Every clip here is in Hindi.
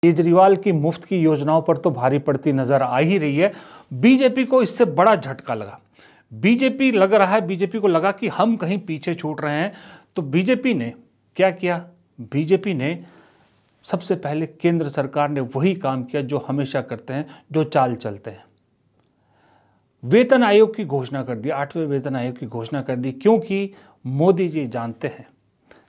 केजरीवाल की मुफ्त की योजनाओं पर तो भारी पड़ती नजर आ ही रही है। बीजेपी को इससे बड़ा झटका लगा। बीजेपी को लगा कि हम कहीं पीछे छूट रहे हैं। तो बीजेपी ने क्या किया? बीजेपी ने सबसे पहले केंद्र सरकार ने वही काम किया जो हमेशा करते हैं, जो चाल चलते हैं। वेतन आयोग की घोषणा कर दी, 8वें वेतन आयोग की घोषणा कर दी, क्योंकि मोदी जी जानते हैं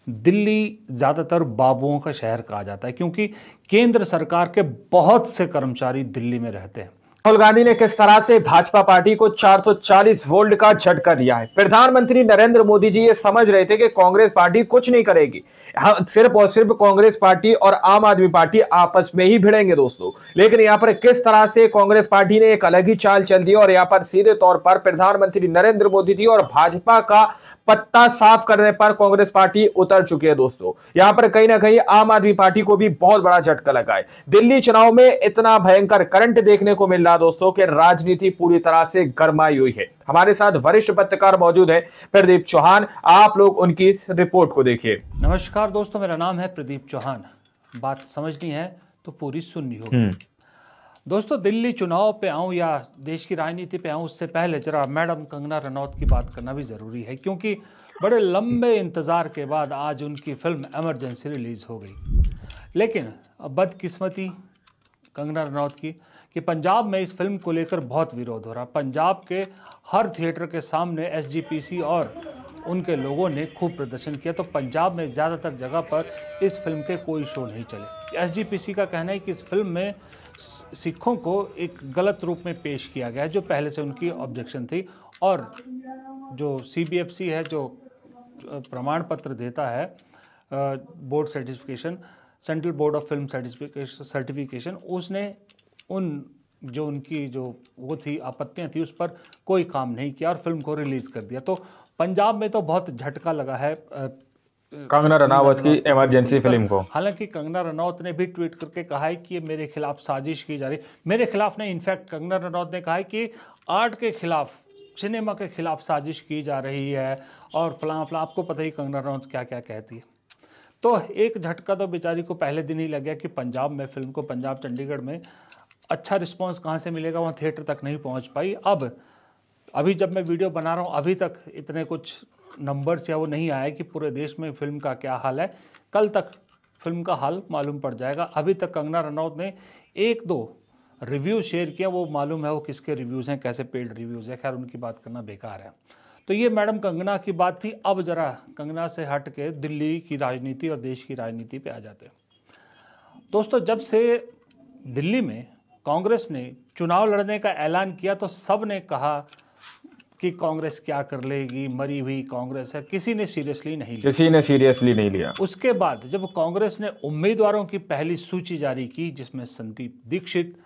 दिल्ली ज़्यादातर बाबुओं का शहर कहा जाता है, क्योंकि केंद्र सरकार के बहुत से कर्मचारी दिल्ली में रहते हैं। राहुल गांधी ने किस तरह से भाजपा पार्टी को 440 वोल्ट का झटका दिया है। प्रधानमंत्री नरेंद्र मोदी जी ये समझ रहे थे कि कांग्रेस पार्टी कुछ नहीं करेगी, सिर्फ और सिर्फ कांग्रेस पार्टी और आम आदमी पार्टी आपस में ही भिड़ेंगे दोस्तों। लेकिन यहां पर किस तरह से कांग्रेस पार्टी ने एक अलग ही चाल चल दी और यहां पर सीधे तौर पर प्रधानमंत्री नरेंद्र मोदी जी और भाजपा का पत्ता साफ करने पर कांग्रेस पार्टी उतर चुकी है दोस्तों। यहां पर कहीं ना कहीं आम आदमी पार्टी को भी बहुत बड़ा झटका लगा है। दिल्ली चुनाव में इतना भयंकर करंट देखने को मिल रहा दोस्तों कि राजनीति पूरी तरह से गरमाई हुई है। हमारे साथ वरिष्ठ पत्रकार मौजूद है प्रदीप चौहान, आप लोग उनकी इस रिपोर्ट को देखिए। नमस्कार दोस्तों, मेरा नाम है प्रदीप चौहान। बात समझनी है तो पूरी सुननी होगी। दोस्तों, दिल्ली चुनाव पे आऊं या देश की राजनीति पे आऊं उससे पहले जरा मैडम कंगना रनौत की बात करना भी ज़रूरी है, क्योंकि बड़े लंबे इंतज़ार के बाद आज उनकी फिल्म इमरजेंसी रिलीज़ हो गई। लेकिन बदकिस्मती कंगना रनौत की कि पंजाब में इस फिल्म को लेकर बहुत विरोध हो रहा। पंजाब के हर थिएटर के सामने एसजीपीसी और उनके लोगों ने खूब प्रदर्शन किया। तो पंजाब में ज़्यादातर जगह पर इस फिल्म के कोई शो नहीं चले। एसजीपीसी का कहना है कि इस फिल्म में सिखों को एक गलत रूप में पेश किया गया है, जो पहले से उनकी ऑब्जेक्शन थी। और जो सीबीएफसी है, जो प्रमाण पत्र देता है, board certification, central board of film certification, उसने उनकी जो वो थी आपत्तियां थी उस पर कोई काम नहीं किया और फिल्म को रिलीज़ कर दिया। तो पंजाब में तो बहुत झटका लगा है कंगना रनौत की इमरजेंसी फिल्म को। हालांकि कंगना रनौत ने भी ट्वीट करके कहा है कि ये मेरे खिलाफ साजिश की जा रही। मेरे खिलाफ नहीं, इनफैक्ट कंगना रनौत ने कहा है कि आर्ट के खिलाफ, सिनेमा के खिलाफ साजिश की जा रही है और फलां फलां। आपको पता ही कंगना रनौत क्या क्या कहती है। तो एक झटका तो बेचारी को पहले दिन ही लग गया कि पंजाब में फिल्म को, पंजाब चंडीगढ़ में अच्छा रिस्पांस कहाँ से मिलेगा, वहाँ थिएटर तक नहीं पहुँच पाई। अभी जब मैं वीडियो बना रहा हूँ अभी तक इतने कुछ नंबर्स या वो नहीं आए कि पूरे देश में फिल्म का क्या हाल है। कल तक फिल्म का हाल मालूम पड़ जाएगा। अभी तक कंगना रनौत ने 1-2 रिव्यू शेयर किया, वो मालूम है वो किसके रिव्यूज़ हैं, कैसे पेड रिव्यूज़ है। खैर, उनकी बात करना बेकार है। तो ये मैडम कंगना की बात थी। अब ज़रा कंगना से हट के दिल्ली की राजनीति और देश की राजनीति पे आ जाते हैं। दोस्तों, जब से दिल्ली में कांग्रेस ने चुनाव लड़ने का ऐलान किया तो सब ने कहा कि कांग्रेस क्या कर लेगी, मरी हुई कांग्रेस है। किसी ने सीरियसली नहीं लिया। उसके बाद जब कांग्रेस ने उम्मीदवारों की पहली सूची जारी की, जिसमें संदीप दीक्षित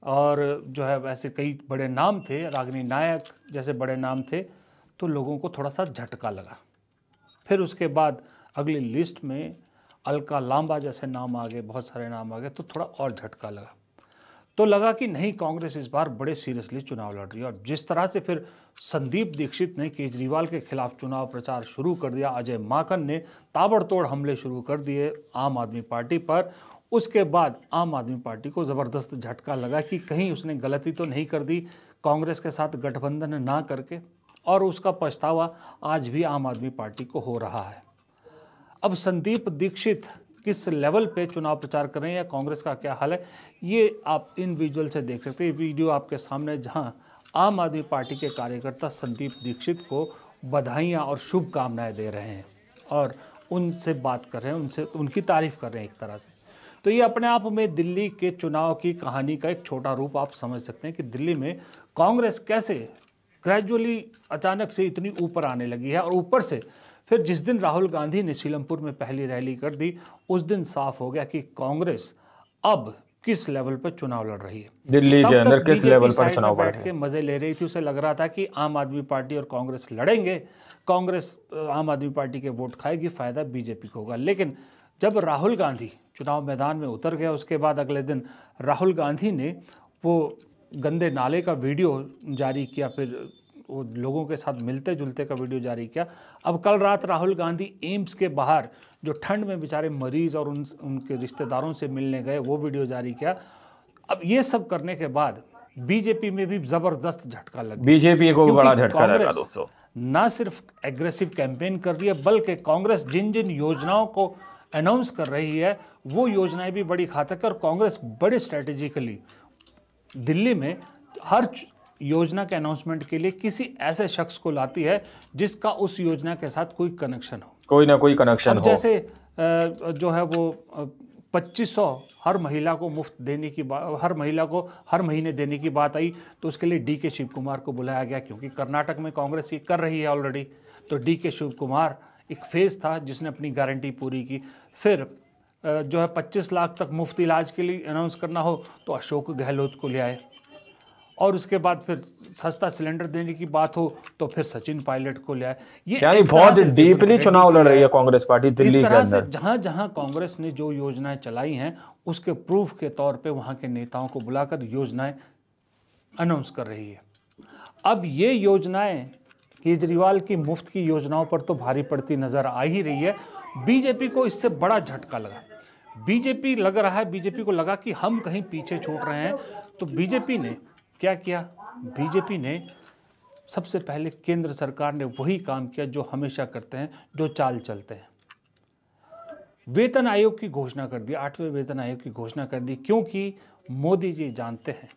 और जो है वैसे कई बड़े नाम थे, रागिनी नायक जैसे बड़े नाम थे, तो लोगों को थोड़ा सा झटका लगा। फिर उसके बाद अगली लिस्ट में अलका लांबा जैसे नाम आ गए, बहुत सारे नाम आ गए, तो थोड़ा और झटका लगा। तो लगा कि नहीं, कांग्रेस इस बार बड़े सीरियसली चुनाव लड़ रही है। और जिस तरह से फिर संदीप दीक्षित ने केजरीवाल के खिलाफ चुनाव प्रचार शुरू कर दिया, अजय माकन ने ताबड़तोड़ हमले शुरू कर दिए आम आदमी पार्टी पर, उसके बाद आम आदमी पार्टी को ज़बरदस्त झटका लगा कि कहीं उसने गलती तो नहीं कर दी कांग्रेस के साथ गठबंधन ना करके। और उसका पछतावा आज भी आम आदमी पार्टी को हो रहा है। अब संदीप दीक्षित किस लेवल पे चुनाव प्रचार कर रहे हैं या कांग्रेस का क्या हाल है, ये आप इन विजुअल से देख सकते हैं। वीडियो आपके सामने, जहां आम आदमी पार्टी के कार्यकर्ता संदीप दीक्षित को बधाइयां और शुभकामनाएं दे रहे हैं और उनसे बात कर रहे हैं, उनसे उनकी तारीफ कर रहे हैं एक तरह से। तो ये अपने आप में दिल्ली के चुनाव की कहानी का एक छोटा रूप आप समझ सकते हैं कि दिल्ली में कांग्रेस कैसे ग्रेजुअली अचानक से इतनी ऊपर आने लगी है। और ऊपर से फिर जिस दिन राहुल गांधी ने सीलमपुर में पहली रैली कर दी, उस दिन साफ हो गया कि कांग्रेस अब किस लेवल पर चुनाव लड़ रही है। दिल्ली के अंदर किस लेवल पर चुनाव लड़ रही है, मजे ले रही थी। उसे लग रहा था कि आम आदमी पार्टी और कांग्रेस लड़ेंगे, कांग्रेस आम आदमी पार्टी के वोट खाएगी, फायदा बीजेपी को होगा। लेकिन जब राहुल गांधी चुनाव मैदान में उतर गया, उसके बाद अगले दिन राहुल गांधी ने वो गंदे नाले का वीडियो जारी किया, फिर वो लोगों के साथ मिलते जुलते का वीडियो जारी किया। अब कल रात राहुल गांधी एम्स के बाहर जो ठंड में बेचारे मरीज और उनके रिश्तेदारों से मिलने गए वो वीडियो जारी किया। अब ये सब करने के बाद बीजेपी में भी जबरदस्त झटका लग गया। बीजेपी को भी क्योंकि बड़ा झटका लगा कांग्रेस दोस्तों। ना सिर्फ एग्रेसिव कैंपेन कर रही है, बल्कि कांग्रेस जिन जिन योजनाओं को अनाउंस कर रही है वो योजनाएं भी बड़ी घातक है। और कांग्रेस बड़े स्ट्रेटेजिकली दिल्ली में हर योजना के अनाउंसमेंट के लिए किसी ऐसे शख्स को लाती है जिसका उस योजना के साथ कोई कनेक्शन हो, कोई ना कोई कनेक्शन हो। जैसे जो है वो 2500 हर महिला को मुफ्त देने की बात, हर महिला को हर महीने देने की बात आई, तो उसके लिए DK शिव कुमार को बुलाया गया, क्योंकि कर्नाटक में कांग्रेस ये कर रही है ऑलरेडी। तो DK शिव कुमार एक फेज था जिसने अपनी गारंटी पूरी की। फिर जो है 25 लाख तक मुफ्त इलाज के लिए अनाउंस करना हो तो अशोक गहलोत को ले आए, और उसके बाद फिर सस्ता सिलेंडर देने की बात हो तो फिर सचिन पायलट को ले आए। ये यानी बहुत डीपली चुनाव लड़ रही है कांग्रेस पार्टी दिल्ली के अंदर। जहां जहां कांग्रेस ने जो योजनाएं चलाई हैं उसके प्रूफ के तौर पे वहां के नेताओं को बुलाकर योजनाएं अनाउंस कर रही है। अब ये योजनाएं केजरीवाल की मुफ्त की योजनाओं पर तो भारी पड़ती नजर आ ही रही है। बीजेपी को इससे बड़ा झटका लगा। बीजेपी को लगा कि हम कहीं पीछे छूट रहे हैं। तो बीजेपी ने क्या किया? बीजेपी ने सबसे पहले केंद्र सरकार ने वही काम किया जो हमेशा करते हैं, जो चाल चलते हैं। वेतन आयोग की घोषणा कर दी, 8वें वेतन आयोग की घोषणा कर दी, क्योंकि मोदी जी जानते हैं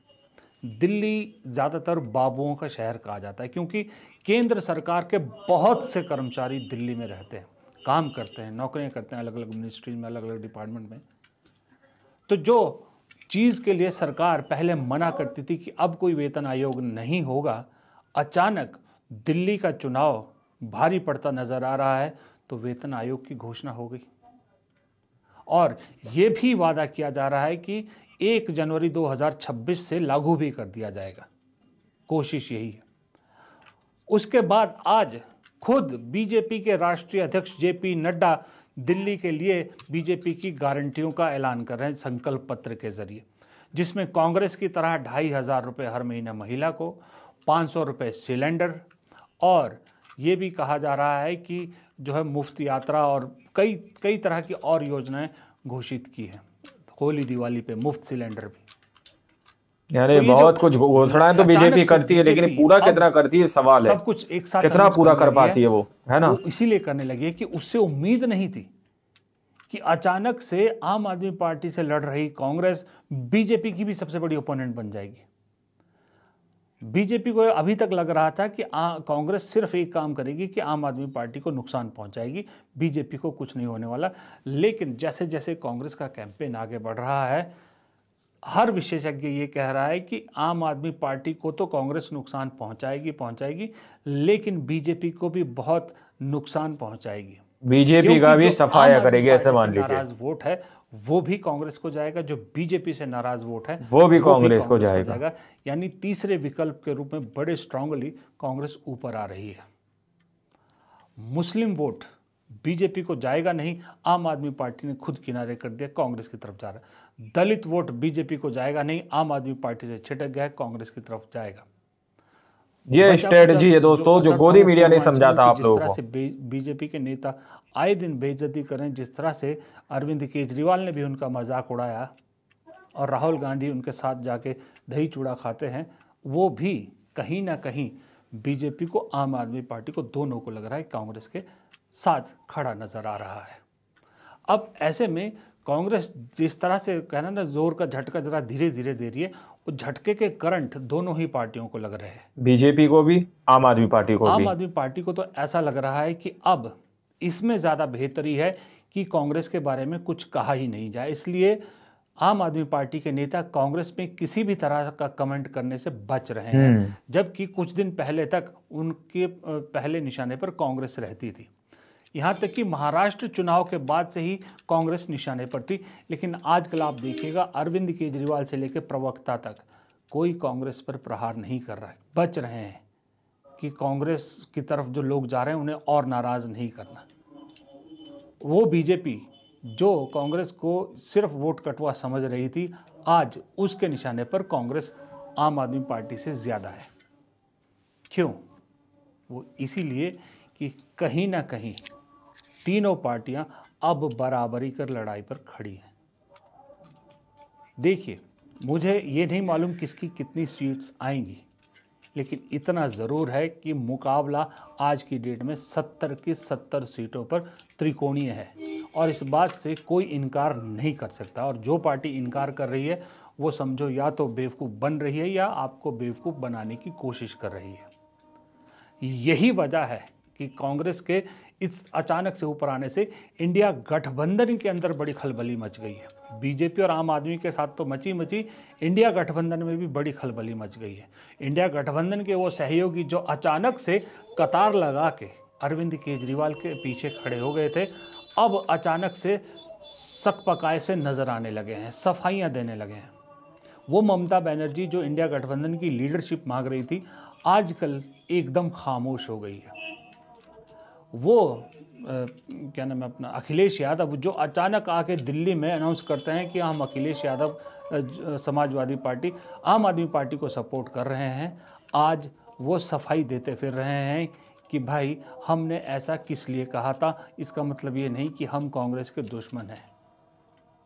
दिल्ली ज़्यादातर बाबुओं का शहर कहा जाता है, क्योंकि केंद्र सरकार के बहुत से कर्मचारी दिल्ली में रहते हैं, काम करते हैं, नौकरियां करते हैं अलग अलग मिनिस्ट्री में, अलग अलग डिपार्टमेंट में। तो जो चीज़ के लिए सरकार पहले मना करती थी कि अब कोई वेतन आयोग नहीं होगा, अचानक दिल्ली का चुनाव भारी पड़ता नजर आ रहा है तो वेतन आयोग की घोषणा हो गई। और ये भी वादा किया जा रहा है कि 1 जनवरी 2026 से लागू भी कर दिया जाएगा। कोशिश यही है। उसके बाद आज खुद बीजेपी के राष्ट्रीय अध्यक्ष JP नड्डा दिल्ली के लिए बीजेपी की गारंटियों का ऐलान कर रहे हैं संकल्प पत्र के जरिए, जिसमें कांग्रेस की तरह 2500 रुपये हर महीना महिला को, 500 रुपये सिलेंडर, और ये भी कहा जा रहा है कि जो है मुफ्त यात्रा और कई तरह की और योजनाएं घोषित की हैं। होली दिवाली पे मुफ्त सिलेंडर भी। यानी तो बहुत कुछ घोषणाएं तो बीजेपी करती है, लेकिन पूरा कितना करती है सवाल है। सब कुछ एक साथ कितना पूरा कर पाती है वो, है ना? इसीलिए करने लगी है कि उससे उम्मीद नहीं थी कि अचानक से आम आदमी पार्टी से लड़ रही कांग्रेस बीजेपी की भी सबसे बड़ी ओपोनेंट बन जाएगी। बीजेपी को अभी तक लग रहा था कि कांग्रेस सिर्फ एक काम करेगी कि आम आदमी पार्टी को नुकसान पहुंचाएगी, बीजेपी को कुछ नहीं होने वाला। लेकिन जैसे जैसे कांग्रेस का कैंपेन आगे बढ़ रहा है, हर विशेषज्ञ ये कह रहा है कि आम आदमी पार्टी को तो कांग्रेस नुकसान पहुंचाएगी, लेकिन बीजेपी को भी बहुत नुकसान पहुंचाएगी। बीजेपी का भी सफाया करेगी, ऐसे मान लीजिए। नाराज वोट है वो भी कांग्रेस को जाएगा, जो बीजेपी से नाराज वोट है वो भी कांग्रेस को जाएगा। यानी तीसरे विकल्प के रूप में बड़े स्ट्रांगली कांग्रेस ऊपर आ रही है। मुस्लिम वोट बीजेपी को जाएगा नहीं, आम आदमी पार्टी ने खुद किनारे कर दिया, कांग्रेस की तरफ जा रहा है। दलित वोट बीजेपी को जाएगा नहीं, आम आदमी पार्टी से छिटक गया, कांग्रेस की तरफ जाएगा। ये स्ट्रेटजी है दोस्तों जो गोदी मीडिया ने समझा था आप लोगों को। जिस तरह से बीजेपी के नेता आए दिन बेइज्जती करें, जिस तरह से अरविंद केजरीवाल ने भी उनका मजाक उड़ाया और राहुल गांधी उनके साथ जाके दही चूड़ा खाते हैं, वो भी कहीं ना कहीं बीजेपी को, आम आदमी पार्टी को, दोनों को लग रहा है कांग्रेस के साथ खड़ा नजर आ रहा है। अब ऐसे में कांग्रेस जिस तरह से कहना ना जोर का झटका जरा धीरे धीरे दे रही है, उस झटके के करंट दोनों ही पार्टियों को लग रहे हैं, बीजेपी को भी, आम आदमी पार्टी को भी। आम आदमी पार्टी को तो ऐसा लग रहा है कि अब इसमें ज़्यादा बेहतरी है कि कांग्रेस के बारे में कुछ कहा ही नहीं जाए, इसलिए आम आदमी पार्टी के नेता कांग्रेस में किसी भी तरह का कमेंट करने से बच रहे हैं। जबकि कुछ दिन पहले तक उनके पहले निशाने पर कांग्रेस रहती थी, यहाँ तक कि महाराष्ट्र चुनाव के बाद से ही कांग्रेस निशाने पर थी। लेकिन आजकल आप देखिएगा अरविंद केजरीवाल से लेकर प्रवक्ता तक कोई कांग्रेस पर प्रहार नहीं कर रहा है, बच रहे हैं कि कांग्रेस की तरफ जो लोग जा रहे हैं उन्हें और नाराज़ नहीं करना। वो बीजेपी जो कांग्रेस को सिर्फ वोट कटवा समझ रही थी, आज उसके निशाने पर कांग्रेस आम आदमी पार्टी से ज़्यादा है। क्यों? वो इसीलिए कि कहीं ना कहीं तीनों पार्टियां अब बराबरी कर लड़ाई पर खड़ी हैं। देखिए, मुझे ये नहीं मालूम किसकी कितनी सीट्स आएंगी, लेकिन इतना ज़रूर है कि मुकाबला आज की डेट में 70 की 70 सीटों पर त्रिकोणीय है और इस बात से कोई इनकार नहीं कर सकता। और जो पार्टी इनकार कर रही है वो समझो या तो बेवकूफ़ बन रही है या आपको बेवकूफ़ बनाने की कोशिश कर रही है। यही वजह है कि कांग्रेस के इस अचानक से ऊपर आने से इंडिया गठबंधन के अंदर बड़ी खलबली मच गई है। बीजेपी और आम आदमी के साथ तो मची, इंडिया गठबंधन में भी बड़ी खलबली मच गई है। इंडिया गठबंधन के वो सहयोगी जो अचानक से कतार लगा के अरविंद केजरीवाल के पीछे खड़े हो गए थे, अब अचानक से सकपकाए से नजर आने लगे हैं, सफाइयाँ देने लगे हैं। वो ममता बनर्जी जो इंडिया गठबंधन की लीडरशिप मांग रही थी, आजकल एकदम खामोश हो गई है। वो क्या नाम है अपना, अखिलेश यादव, जो अचानक आके दिल्ली में अनाउंस करते हैं कि हम अखिलेश यादव समाजवादी पार्टी आम आदमी पार्टी को सपोर्ट कर रहे हैं, आज वो सफाई देते फिर रहे हैं कि भाई हमने ऐसा किस लिए कहा था। इसका मतलब ये नहीं कि हम कांग्रेस के दुश्मन हैं।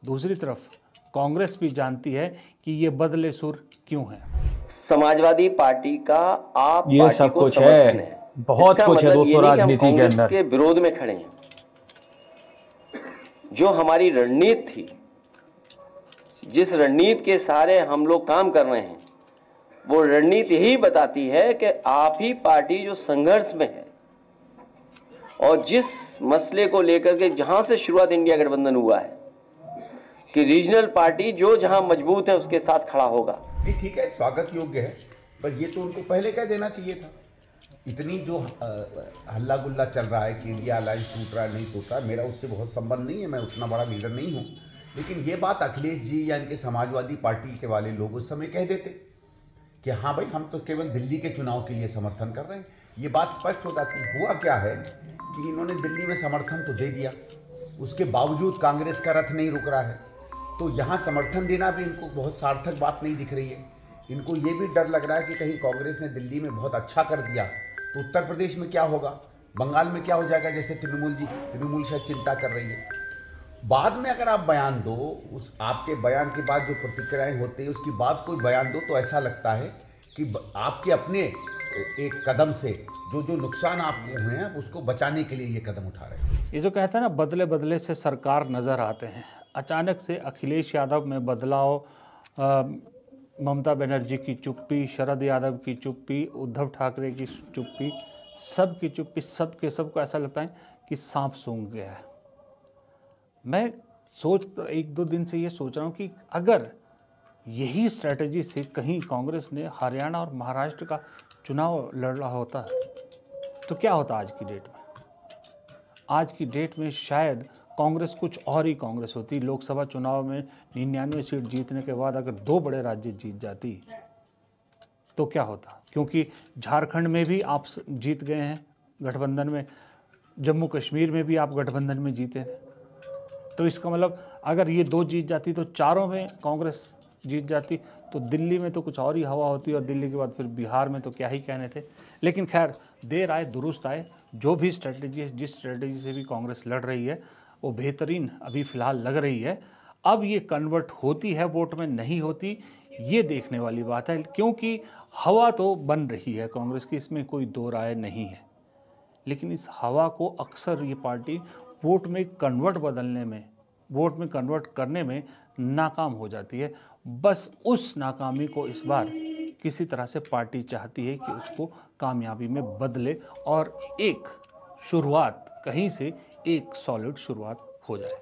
दूसरी तरफ कांग्रेस भी जानती है कि ये बदले सुर क्यों है। समाजवादी पार्टी का आप ये पार्टी सब को कुछ समर्थन है, बहुत इसका कुछ है मतलब ये दोस्तों नहीं कि हम राजनीति के कांग्रेस अंदर। के विरोध में खड़े हैं। जो हमारी रणनीति थी, जिस रणनीति के सारे हम लोग काम कर रहे हैं, वो रणनीति यही बताती है कि आप ही पार्टी जो संघर्ष में है और जिस मसले को लेकर के जहां से शुरुआत इंडिया गठबंधन हुआ है कि रीजनल पार्टी जो जहां मजबूत है उसके साथ खड़ा होगा। ये ठीक है, स्वागत योग्य है, पर ये तो उनको पहले कह देना चाहिए था। इतनी जो हल्ला गुल्ला चल रहा है कि इंडिया अलायंस टूट रहा है नहीं टूट रहा, मेरा उससे बहुत संबंध नहीं है, मैं उतना बड़ा लीडर नहीं हूँ। लेकिन ये बात अखिलेश जी या इनके समाजवादी पार्टी के वाले लोग उस समय कह देते कि हाँ भाई हम तो केवल दिल्ली के चुनाव के लिए समर्थन कर रहे हैं, ये बात स्पष्ट हो जाती। हुआ क्या है कि इन्होंने दिल्ली में समर्थन तो दे दिया, उसके बावजूद कांग्रेस का रथ नहीं रुक रहा है, तो यहाँ समर्थन देना भी इनको बहुत सार्थक बात नहीं दिख रही है। इनको ये भी डर लग रहा है कि कहीं कांग्रेस ने दिल्ली में बहुत अच्छा कर दिया तो उत्तर प्रदेश में क्या होगा, बंगाल में क्या हो जाएगा, जैसे तृणमूल शायद चिंता कर रही है। बाद में अगर आप बयान दो, उस आपके बयान के बाद जो प्रतिक्रियाएं होती है उसके बाद कोई बयान दो, तो ऐसा लगता है कि आपके अपने एक कदम से जो नुकसान आपको हुए हैं उसको बचाने के लिए ये कदम उठा रहे हैं। ये जो कहते हैं ना, बदले बदले से सरकार नज़र आते हैं। अचानक से अखिलेश यादव में बदलाव, ममता बनर्जी की चुप्पी, शरद यादव की चुप्पी, उद्धव ठाकरे की चुप्पी, सब की चुप्पी, सबको ऐसा लगता है कि सांप सूंघ गया है। मैं एक दो दिन से ये सोच रहा हूँ कि अगर यही स्ट्रैटेजी से कहीं कांग्रेस ने हरियाणा और महाराष्ट्र का चुनाव लड़ा होता तो क्या होता आज की डेट में। आज की डेट में शायद कांग्रेस कुछ और ही कांग्रेस होती। लोकसभा चुनाव में 99 सीट जीतने के बाद अगर 2 बड़े राज्य जीत जाती तो क्या होता, क्योंकि झारखंड में भी आप जीत गए हैं गठबंधन में, जम्मू कश्मीर में भी आप गठबंधन में जीते थे। तो इसका मतलब अगर ये 2 जीत जाती तो 4 में कांग्रेस जीत जाती, तो दिल्ली में तो कुछ और ही हवा होती और दिल्ली के बाद फिर बिहार में तो क्या ही कहने थे। लेकिन खैर, देर आए दुरुस्त आए, जो भी स्ट्रेटजी है, जिस स्ट्रेटजी से भी कांग्रेस लड़ रही है वो बेहतरीन अभी फ़िलहाल लग रही है। अब ये कन्वर्ट होती है वोट में, नहीं होती, ये देखने वाली बात है, क्योंकि हवा तो बन रही है कांग्रेस की, इसमें कोई दो राय नहीं है। लेकिन इस हवा को अक्सर ये पार्टी वोट में कन्वर्ट करने में नाकाम हो जाती है। बस उस नाकामी को इस बार किसी तरह से पार्टी चाहती है कि उसको कामयाबी में बदले और एक शुरुआत, कहीं से एक सॉलिड शुरुआत हो जाए।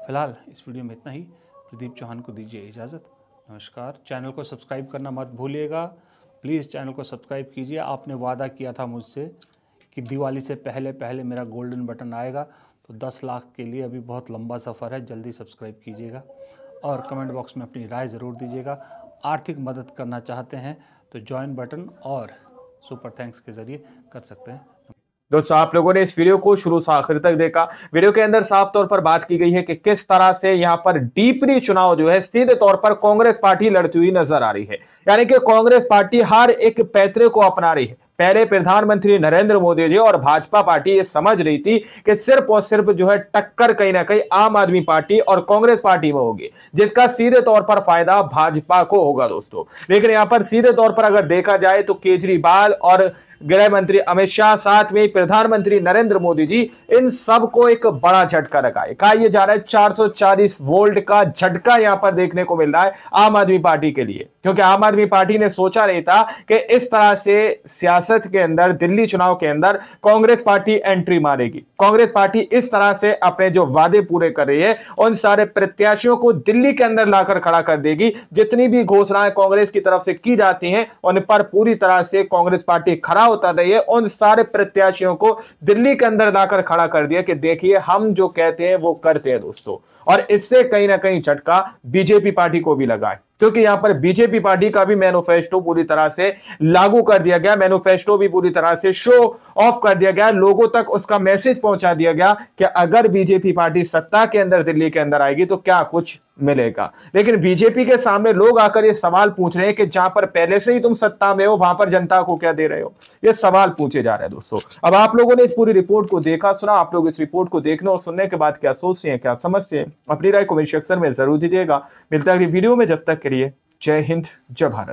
फिलहाल इस वीडियो में इतना ही। प्रदीप चौहान को दीजिए इजाज़त। नमस्कार। चैनल को सब्सक्राइब करना मत भूलिएगा, प्लीज़ चैनल को सब्सक्राइब कीजिए। आपने वादा किया था मुझसे कि दिवाली से पहले मेरा गोल्डन बटन आएगा, तो 10 लाख के लिए अभी बहुत लंबा सफ़र है, जल्दी सब्सक्राइब कीजिएगा और कमेंट बॉक्स में अपनी राय ज़रूर दीजिएगा। आर्थिक मदद करना चाहते हैं तो जॉइन बटन और सुपर थैंक्स के ज़रिए कर सकते हैं। दोस्तों आप लोगों ने इस वीडियो को शुरू से आखिर तक देखा। वीडियो के अंदर साफ तौर पर बात की गई है कि किस तरह से यहां पर डीपली चुनाव जो है सीधे तौर पर कांग्रेस पार्टी लड़ती हुई नजर आ रही है। यानी कि कांग्रेस पार्टी हर एक पैतरे को अपना रही है। पहले प्रधानमंत्री नरेंद्र मोदी जी और भाजपा पार्टी ये समझ रही थी कि सिर्फ और सिर्फ जो है टक्कर कहीं ना कहीं आम आदमी पार्टी और कांग्रेस पार्टी में होगी, जिसका सीधे तौर पर फायदा भाजपा को होगा दोस्तों। लेकिन यहां पर सीधे तौर पर अगर देखा जाए तो केजरीवाल और गृह मंत्री अमित शाह, साथ में प्रधानमंत्री नरेंद्र मोदी जी, इन सबको एक बड़ा झटका लगा है। कहा यह जा रहा है 440 वोल्ट का झटका यहां पर देखने को मिल रहा है आम आदमी पार्टी के लिए, क्योंकि आम आदमी पार्टी ने सोचा नहीं था कि इस तरह से सियासत के अंदर, दिल्ली चुनाव के अंदर कांग्रेस पार्टी एंट्री मारेगी। कांग्रेस पार्टी इस तरह से अपने जो वादे पूरे कर रही है उन सारे प्रत्याशियों को दिल्ली के अंदर लाकर खड़ा कर देगी। जितनी भी घोषणाएं कांग्रेस की तरफ से की जाती हैं उन पर पूरी तरह से कांग्रेस पार्टी खरा उतर रही है। उन सारे प्रत्याशियों को दिल्ली के अंदर लाकर खड़ा कर दिया कि देखिए हम जो कहते हैं वो करते हैं दोस्तों। और इससे कहीं ना कहीं झटका बीजेपी पार्टी को भी लगा है, क्योंकि यहां पर बीजेपी पार्टी का भी मैनिफेस्टो पूरी तरह से लागू कर दिया गया। मैनिफेस्टो भी पूरी तरह से शो ऑफ कर दिया गया, लोगों तक उसका मैसेज पहुंचा दिया गया कि अगर बीजेपी पार्टी सत्ता के अंदर, दिल्ली के अंदर आएगी तो क्या कुछ मिलेगा। लेकिन बीजेपी के सामने लोग आकर ये सवाल पूछ रहे हैं कि जहां पर पहले से ही तुम सत्ता में हो वहां पर जनता को क्या दे रहे हो, ये सवाल पूछे जा रहे हैं दोस्तों। अब आप लोगों ने इस पूरी रिपोर्ट को देखा, सुना, आप लोग इस रिपोर्ट को देखने और सुनने के बाद क्या सोचते हैं, क्या समझते हैं, अपनी राय कमेंट सेक्शन में जरूर दीजिएगा। मिलता है अगली वीडियो में, जब तक के लिए जय हिंद, जय भारत।